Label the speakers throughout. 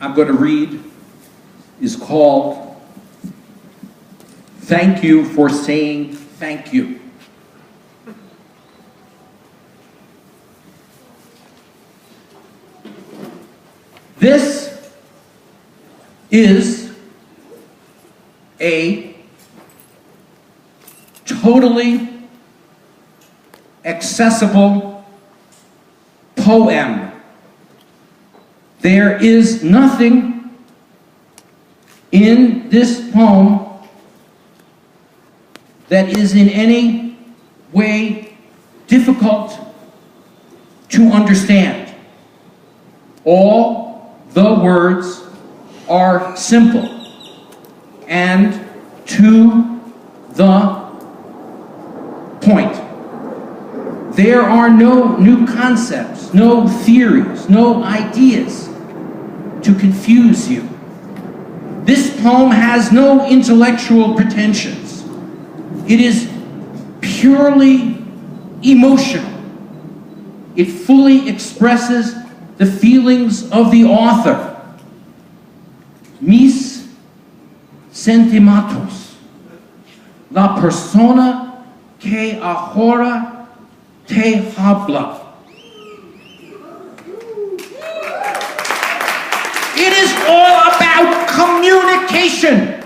Speaker 1: I'm going to read is called Thank You for Saying Thank You. This is a totally accessible poem. There is nothing in this poem that is in any way difficult to understand. All the words are simple and to the point. There are no new concepts, no theories, no ideas to confuse you. This poem has no intellectual pretensions. It is purely emotional. It fully expresses the feelings of the author. Mis sentimentos. La persona que ahora te habla. It is all about communication,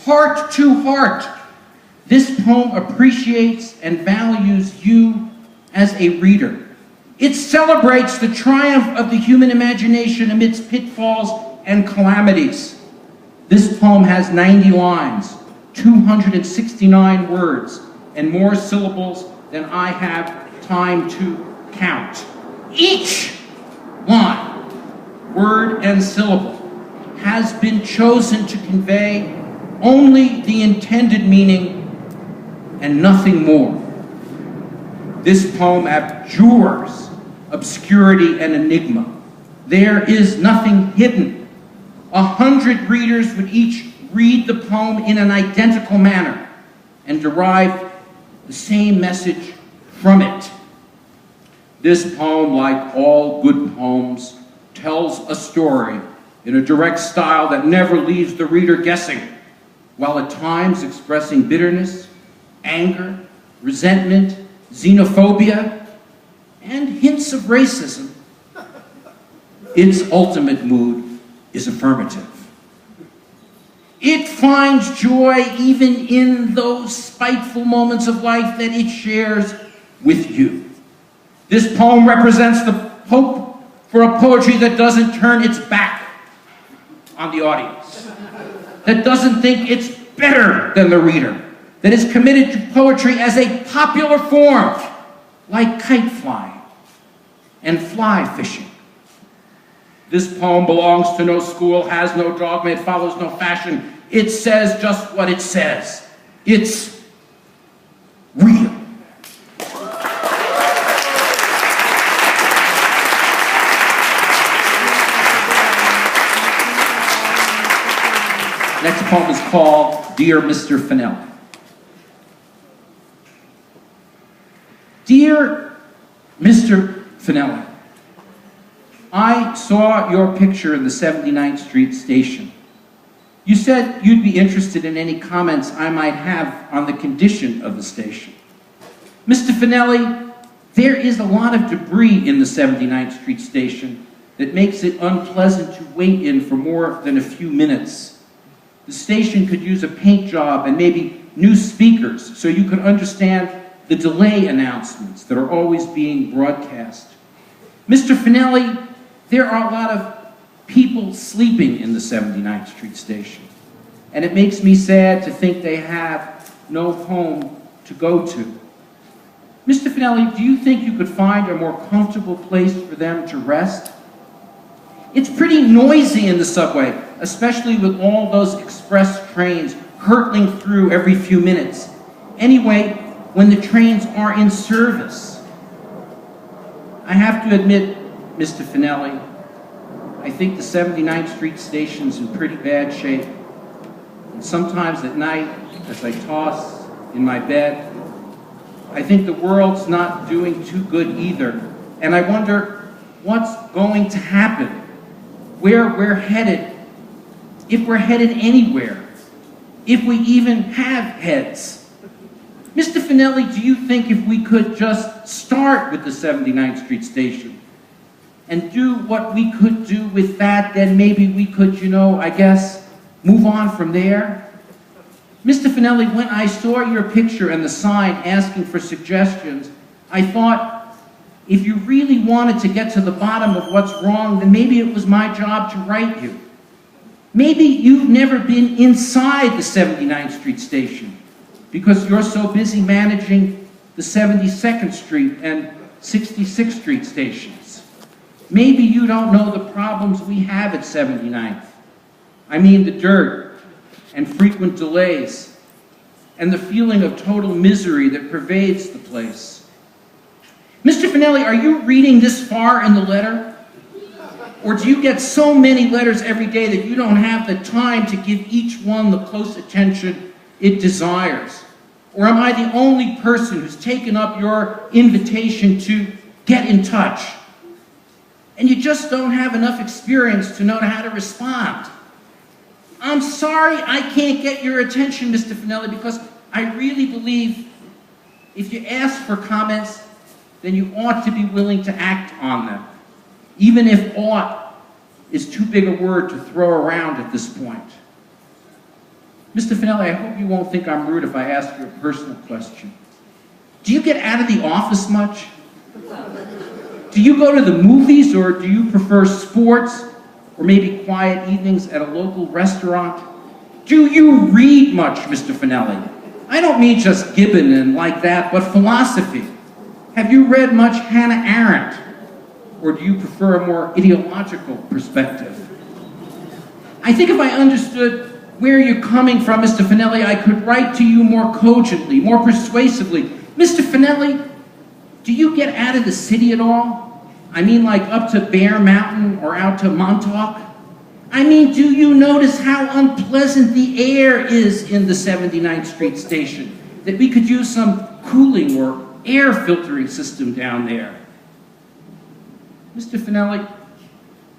Speaker 1: heart to heart. This poem appreciates and values you as a reader. It celebrates the triumph of the human imagination amidst pitfalls and calamities. This poem has 90 lines, 269 words, and more syllables than I have time to count. Each line, word and syllable, has been chosen to convey only the intended meaning and nothing more. This poem abjures obscurity and enigma. There is nothing hidden. 100 readers would each read the poem in an identical manner and derive the same message from it. This poem, like all good poems, tells a story in a direct style that never leaves the reader guessing, while at times expressing bitterness, anger, resentment, xenophobia, and hints of racism. Its ultimate mood is affirmative. It finds joy even in those spiteful moments of life that it shares with you. This poem represents the hope for a poetry that doesn't turn its back on the audience, that doesn't think it's better than the reader, that is committed to poetry as a popular form, like kite flying and fly fishing. This poem belongs to no school, has no dogma, it follows no fashion. It says just what it says. It's real. Next poem is called Dear Mr. Finelli. Dear Mr. Finelli, I saw your picture in the 79th Street station. You said you'd be interested in any comments I might have on the condition of the station. Mr. Finelli, there is a lot of debris in the 79th Street station that makes it unpleasant to wait in for more than a few minutes. The station could use a paint job and maybe new speakers so you could understand the delay announcements that are always being broadcast. Mr. Finelli, there are a lot of people sleeping in the 79th Street station, and it makes me sad to think they have no home to go to. Mr. Finelli, do you think you could find a more comfortable place for them to rest? It's pretty noisy in the subway, especially with all those express trains hurtling through every few minutes. Anyway, when the trains are in service. I have to admit, Mr. Finelli, I think the 79th Street station's in pretty bad shape. And sometimes at night, as I toss in my bed, I think the world's not doing too good either. And I wonder what's going to happen where we're headed, if we're headed anywhere, if we even have heads. Mr. Finelli, do you think if we could just start with the 79th Street station and do what we could do with that, then maybe we could, I guess, move on from there? Mr. Finelli, when I saw your picture and the sign asking for suggestions, I thought, if you really wanted to get to the bottom of what's wrong, then maybe it was my job to write you. Maybe you've never been inside the 79th Street station because you're so busy managing the 72nd Street and 66th Street stations. Maybe you don't know the problems we have at 79th. I mean the dirt and frequent delays and the feeling of total misery that pervades the place. Mr. Finelli, are you reading this far in the letter? Or do you get so many letters every day that you don't have the time to give each one the close attention it desires? Or am I the only person who's taken up your invitation to get in touch? And you just don't have enough experience to know how to respond. I'm sorry I can't get your attention, Mr. Finelli, because I really believe if you ask for comments, then you ought to be willing to act on them, even if ought is too big a word to throw around at this point. Mr. Finelli, I hope you won't think I'm rude if I ask you a personal question. Do you get out of the office much? Do you go to the movies, or do you prefer sports, or maybe quiet evenings at a local restaurant? Do you read much, Mr. Finelli? I don't mean just Gibbon and like that, but philosophy. Have you read much Hannah Arendt? Or do you prefer a more ideological perspective? I think if I understood where you're coming from, Mr. Finelli, I could write to you more cogently, more persuasively. Mr. Finelli, do you get out of the city at all? I mean, like up to Bear Mountain or out to Montauk? I mean, do you notice how unpleasant the air is in the 79th Street station? That we could use some cooling or air filtering system down there. Mr. Finelli,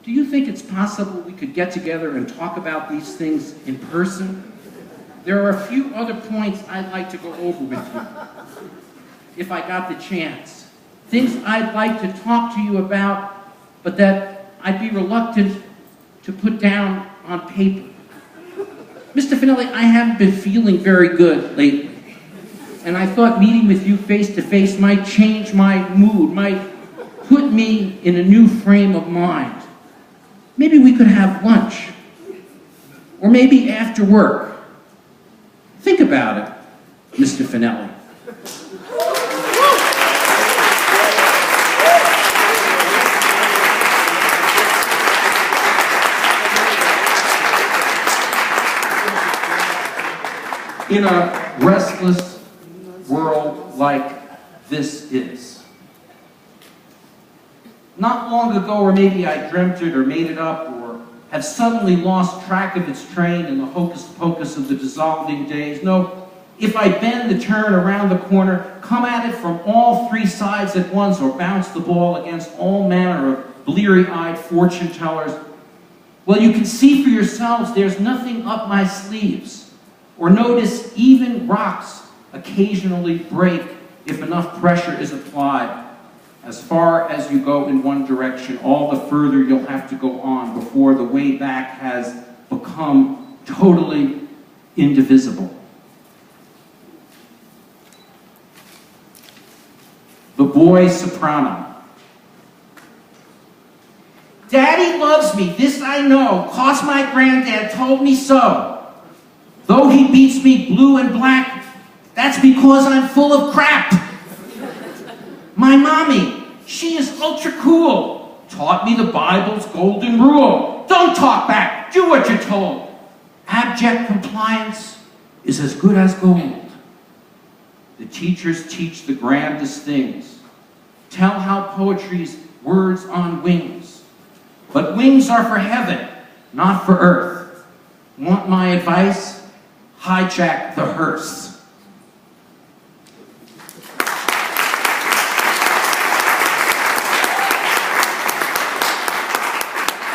Speaker 1: do you think it's possible we could get together and talk about these things in person? There are a few other points I'd like to go over with you, if I got the chance. Things I'd like to talk to you about, but that I'd be reluctant to put down on paper. Mr. Finelli, I haven't been feeling very good lately, and I thought meeting with you face to face might change my mood, might put me in a new frame of mind. Maybe we could have lunch, or maybe after work. Think about it, Mr. Finelli. In a restless world like this is. Not long ago, or maybe I dreamt it or made it up, or have suddenly lost track of its train in the hocus-pocus of the dissolving days. No, if I bend the turn around the corner, come at it from all three sides at once, or bounce the ball against all manner of bleary-eyed fortune tellers, well, you can see for yourselves there's nothing up my sleeves. Or notice even rocks occasionally break if enough pressure is applied. As far as you go in one direction, all the further you'll have to go on before the way back has become totally indivisible. The boy soprano. Daddy loves me, this I know, 'cause my granddad told me so. Though he beats me blue and black, that's because I'm full of crap. My mommy, she is ultra cool. Taught me the Bible's golden rule. Don't talk back, do what you're told. Abject compliance is as good as gold. The teachers teach the grandest things. Tell how poetry's words on wings. But wings are for heaven, not for earth. Want my advice? Hijack the hearse.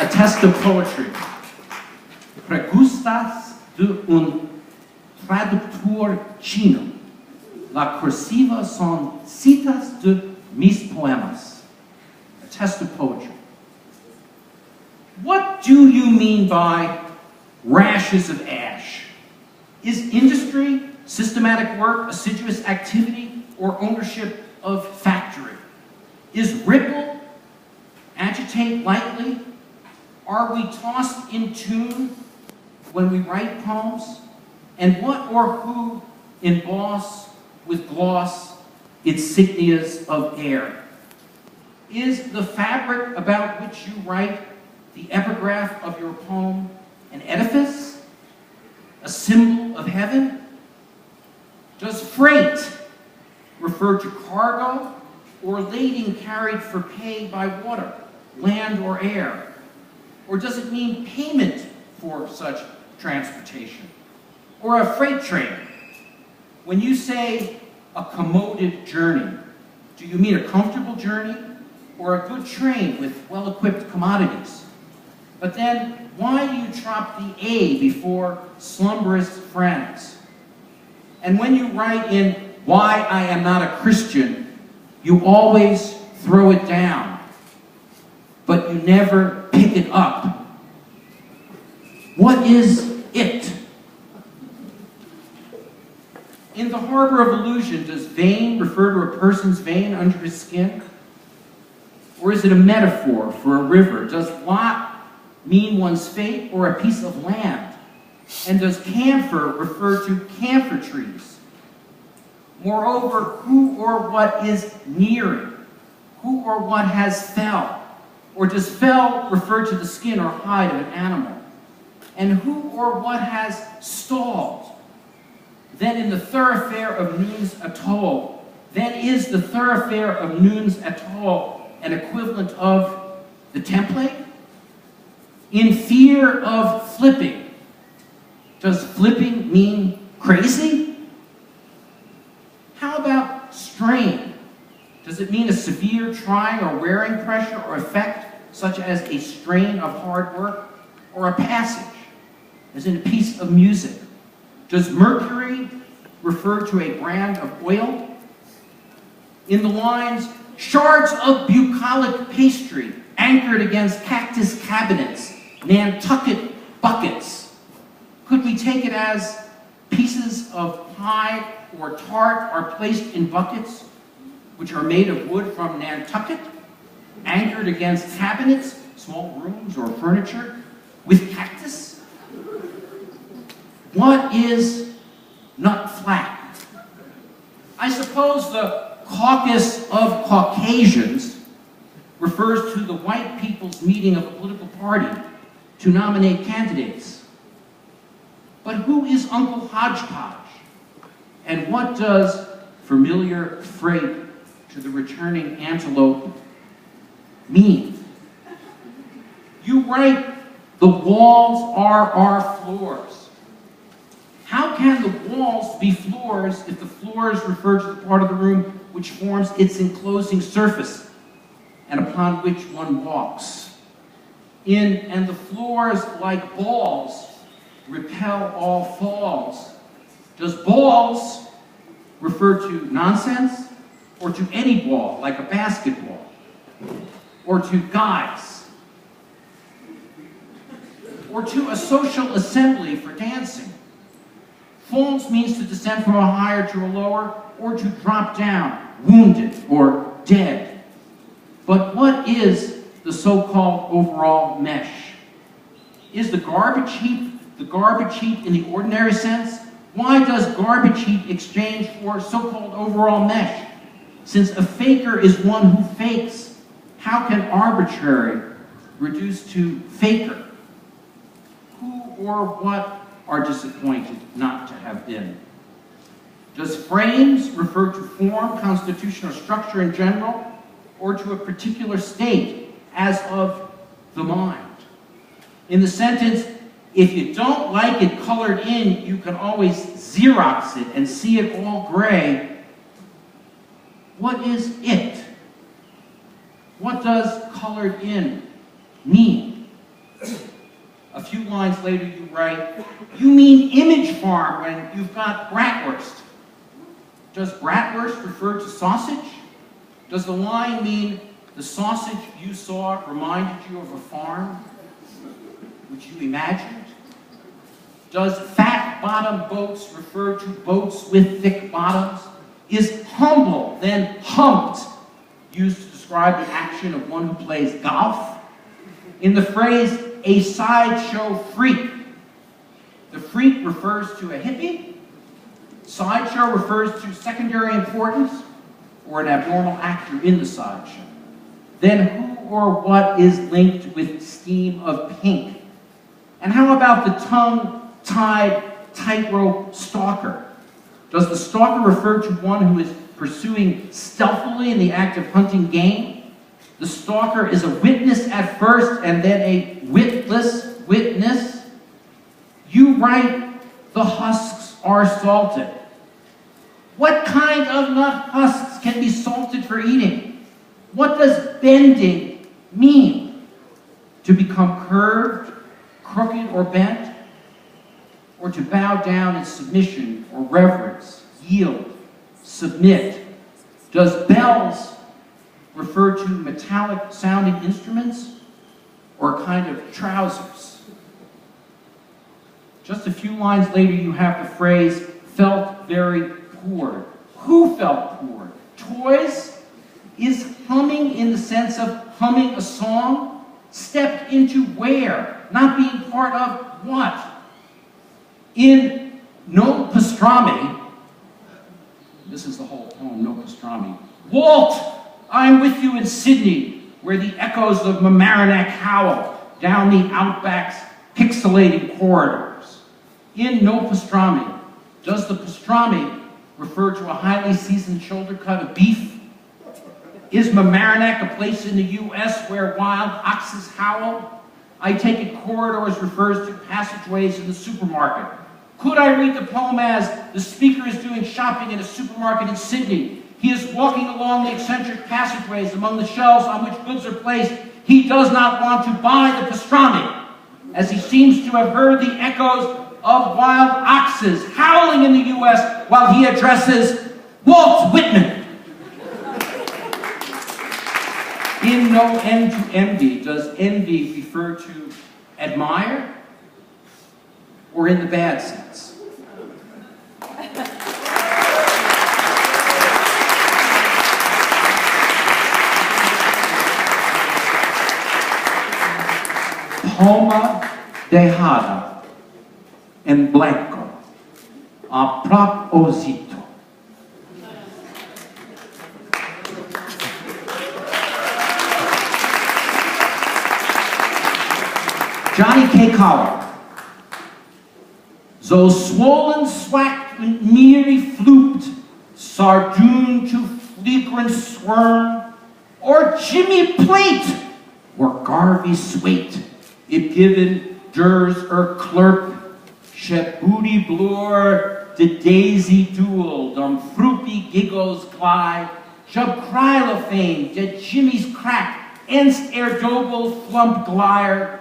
Speaker 1: a test of poetry. Pregustas de un traductor chino. La cursiva son citas de mis poemas. A test of poetry. What do you mean by rashes of ash? Is industry, systematic work, assiduous activity, or ownership of factory? Is ripple, agitate lightly? Are we tossed in tune when we write poems? And what or who emboss with gloss insignias of air? Is the fabric about which you write the epigraph of your poem an edifice? A symbol of heaven? Does freight refer to cargo or lading carried for pay by water, land or air? Or does it mean payment for such transportation? Or a freight train? When you say a commoded journey, do you mean a comfortable journey or a good train with well-equipped commodities? But then, why do you drop the A before slumberous friends? And when you write in why I am not a Christian, you always throw it down, but you never pick it up. What is it? In the harbor of illusion, does vein refer to a person's vein under his skin? Or is it a metaphor for a river? Does lot mean one's fate or a piece of land? And does camphor refer to camphor trees? Moreover, who or what is nearing? Who or what has fell? Or does fell refer to the skin or hide of an animal? And who or what has stalled? Then in the thoroughfare of Noon's atoll, then is the thoroughfare of Noon's atoll an equivalent of the template? In fear of flipping, does flipping mean crazy? How about strain? Does it mean a severe trying or wearing pressure or effect, such as a strain of hard work, or a passage, as in a piece of music? Does mercury refer to a brand of oil? In the lines, shards of bucolic pastry anchored against cactus cabinets, Nantucket buckets. Could we take it as pieces of pie or tart are placed in buckets, which are made of wood from Nantucket, anchored against cabinets, small rooms or furniture, with cactus? What is nut flat? I suppose the caucus of Caucasians refers to the white people's meeting of a political party to nominate candidates. But who is Uncle Hodgepodge? And what does familiar freight to the returning antelope mean? You write, the walls are our floors. How can the walls be floors if the floors refer to the part of the room which forms its enclosing surface and upon which one walks? And the floors, like balls, repel all falls. Does balls refer to nonsense, or to any ball, like a basketball, or to guys, or to a social assembly for dancing? Falls means to descend from a higher to a lower, or to drop down, wounded or dead. But what is the so-called overall mesh? Is the garbage heap in the ordinary sense? Why does garbage heap exchange for so-called overall mesh? Since a faker is one who fakes, how can arbitrary reduce to faker? Who or what are disappointed not to have been? Does frames refer to form, constitution, or structure in general, or to a particular state, as of the mind? In the sentence, if you don't like it colored in, you can always Xerox it and see it all gray. What is it? What does colored in mean? A few lines later you write, you mean image farm when you've got bratwurst. Does bratwurst refer to sausage? Does the line mean the sausage you saw reminded you of a farm which you imagined? Does fat-bottom boats refer to boats with thick bottoms? Is humble, then humped, used to describe the action of one who plays golf? In the phrase, a sideshow freak, the freak refers to a hippie, sideshow refers to secondary importance, or an abnormal actor in the sideshow. Then who or what is linked with steam of pink? And how about the tongue-tied tightrope stalker? Does the stalker refer to one who is pursuing stealthily in the act of hunting game? The stalker is a witness at first and then a witless witness. You write, the husks are salted. What kind of nut husks can be salted for eating? What does bending mean? To become curved, crooked, or bent? Or to bow down in submission or reverence, yield, submit? Does bells refer to metallic sounding instruments or a kind of trousers? Just a few lines later you have the phrase, felt very poor. Who felt poor? Toys? Is humming in the sense of humming a song? Stepped into where? Not being part of what? In No Pastrami, this is the whole poem, No Pastrami. Walt, I'm with you in Sydney, where the echoes of Mamaroneck howl down the outback's pixelating corridors. In No Pastrami, does the pastrami refer to a highly seasoned shoulder cut of beef? Is Mamaroneck a place in the U.S. where wild oxes howl? I take it corridors refers to passageways in the supermarket. Could I read the poem as the speaker is doing shopping in a supermarket in Sydney? He is walking along the eccentric passageways among the shelves on which goods are placed. He does not want to buy the pastrami, as he seems to have heard the echoes of wild oxes howling in the U.S. while he addresses Walt Whitman. In No End to Envy, does envy refer to admire or in the bad sense? Palma dejada en blanco a propósito. Johnny K. Collar. So swollen swacked und merry flute, sardoon to flickering swirl, or Jimmy Plate, or Garvey Swaite, if given durs or clerk, she booty blur, de daisy duel, dom fruity giggles glide, jub crylophane, de Jimmy's crack, enst dobel flump glire,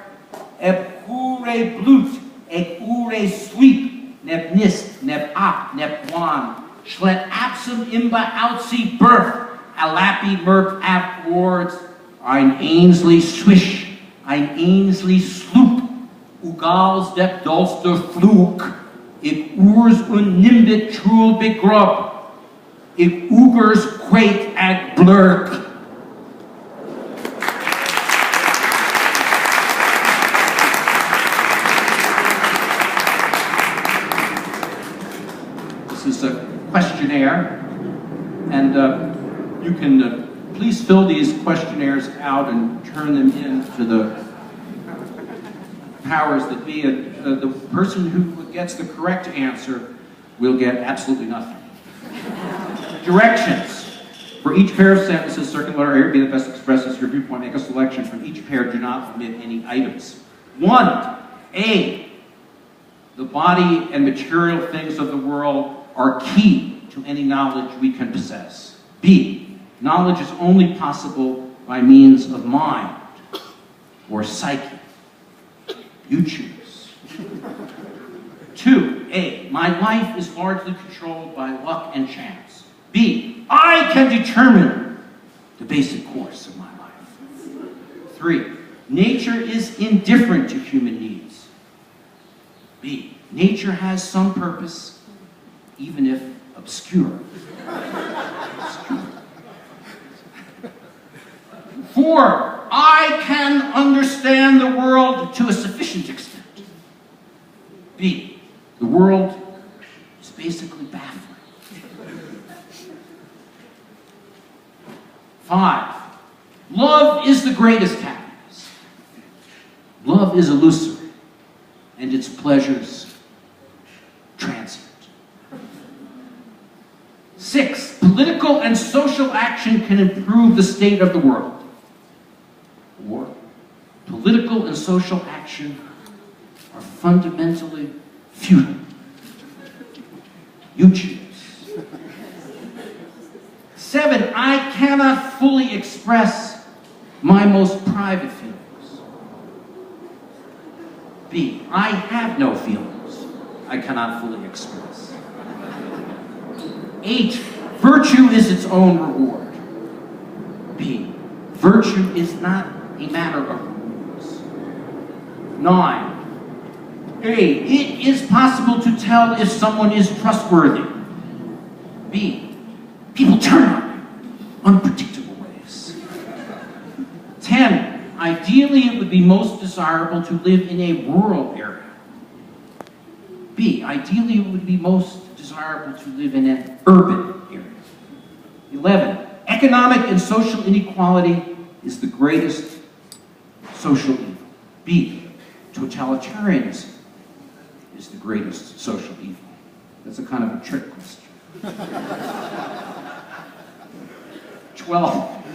Speaker 1: eb ure blut, eg ure sweep, neb nist, neb op, neb wan, schlet absum imba outsie birth, alapi merk ap wards, ein Ainsley swish, ein Ainsley sloop, ugals dep dolster fluk, ik oers un nimbit trul begrub, ik oogers quake ag blurk. This is a questionnaire, and you can please fill these questionnaires out and turn them in to the powers that be. The person who gets the correct answer will get absolutely nothing. Directions. For each pair of sentences, circular area be the best expresses your viewpoint. Make a selection from each pair. Do not omit any items. 1. A. The body and material things of the world are key to any knowledge we can possess. B. Knowledge is only possible by means of mind or psyche. You choose. 2, A, my life is largely controlled by luck and chance. B, I can determine the basic course of my life. 3, nature is indifferent to human needs. B, nature has some purpose, even if obscure. 4, I can understand the world to a sufficient extent. B, the world is basically baffling. 5, love is the greatest happiness. Love is illusory, and its pleasures transient. 6, political and social action can improve the state of the world. Or, political and social action are fundamentally futile. You choose. 7, I cannot fully express my most private feelings. B, I have no feelings I cannot fully express. 8, virtue is its own reward. B, virtue is not a matter of rewards. 9, A, it is possible to tell if someone is trustworthy. B, people turn on you in unpredictable ways. 10, ideally it would be most desirable to live in a rural area. B, ideally it would be most desirable to live in an urban area. 11, economic and social inequality is the greatest social evil. B, totalitarianism is the greatest social evil. That's a kind of a trick question. 12,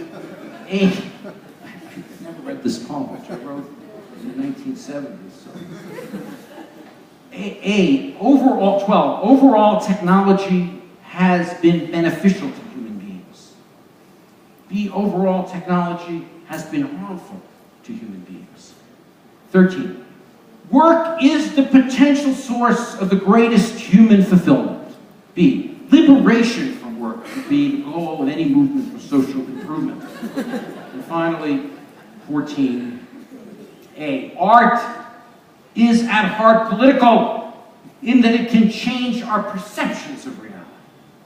Speaker 1: A, I've never read this poem, which I wrote in the 1970s. So. Overall, 12, overall technology has been beneficial to human beings. B, overall technology has been harmful to human beings. 13, work is the potential source of the greatest human fulfillment. B, liberation from work would be the goal of any movement for social improvement. And finally, 14, A, art is at heart political in that it can change our perceptions of reality.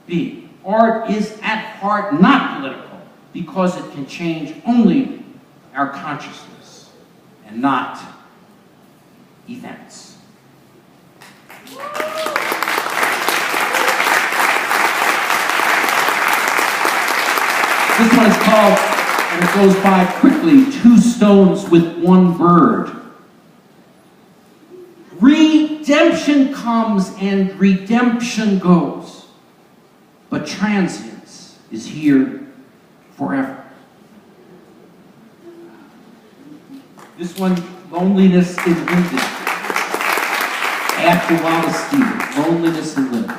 Speaker 1: B, art is at heart not political because it can change only our consciousness and not events. This one is called, and it goes by quickly, Two Stones with One Bird. Redemption comes and redemption goes, but transience is here forever. This one, Loneliness in Linden. After Wallace Stevens, Loneliness in Linden.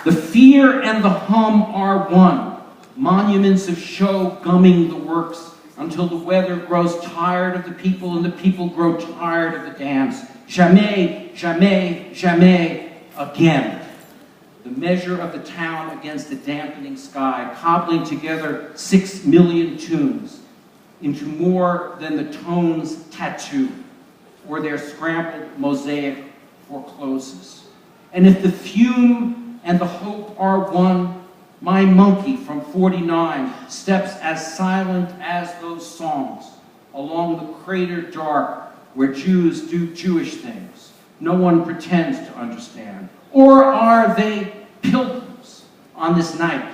Speaker 1: The fear and the hum are one. Monuments of show gumming the works until the weather grows tired of the people and the people grow tired of the dance. Jamais, jamais, jamais again. The measure of the town against the dampening sky, cobbling together 6 million tunes into more than the tones tattoo or their scrambled mosaic forecloses. And if the fume and the hope are one, my monkey from 49 steps as silent as those songs along the crater dark where Jews do Jewish things no one pretends to understand. Or are they pilgrims on this night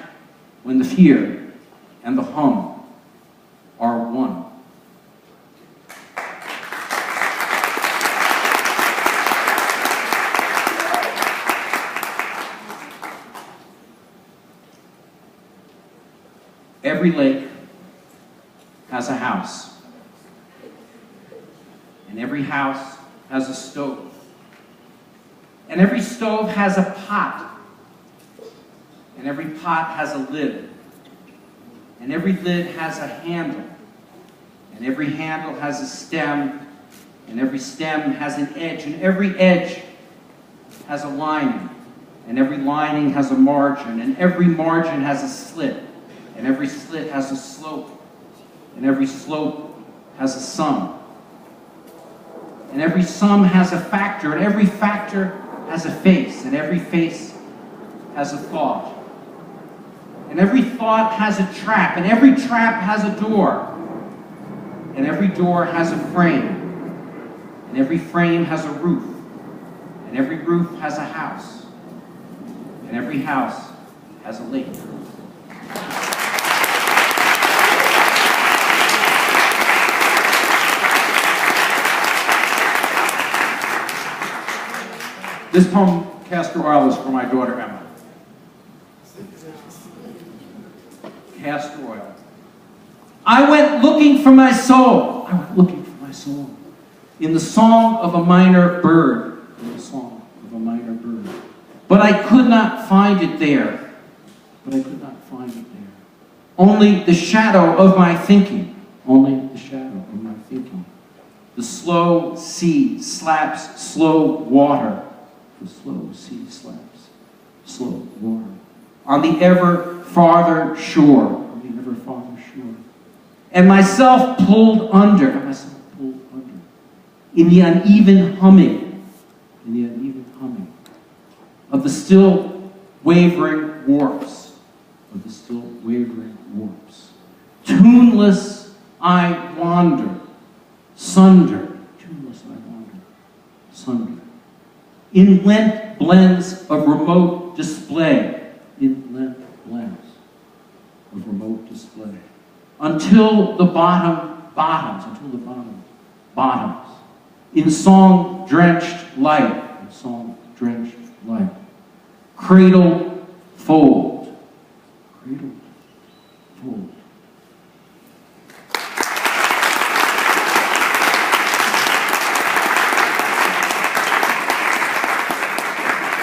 Speaker 1: when the fear and the hum are one? Every lake has a house, and every house has a stove, and every stove has a pot, and every pot has a lid, and every lid has a handle, and every handle has a stem, and every stem has an edge, and every edge has a lining, and every lining has a margin, and every margin has a slit, and every slit has a slope, and every slope has a sum, and every sum has a factor, and every factor has a face, and every face has a thought, and every thought has a trap, and every trap has a door, and every door has a frame, and every frame has a roof, and every roof has a house, and every house has a lake. This poem, Castor Oil, is for my daughter Emma. Castor oil. I went looking for my soul. I went looking for my soul. In the song of a minor bird. In the song of a minor bird. But I could not find it there. But I could not find it there. Only the shadow of my thinking. Only the shadow of my thinking. The slow sea slaps slow water. The slow sea slaps slow water. On the ever farther shore. On the ever farther shore. And myself pulled under. And myself pulled under. In the uneven humming. In the uneven humming. Of the still wavering warps. Of the still wavering warps. Tuneless I wander. Sunder. Tuneless I wander. Sunder. In lent blends of remote display. In lent blends of remote display. Until the bottom bottoms. Until the bottom bottoms. In song-drenched light. In song-drenched light. Cradle fold. Cradle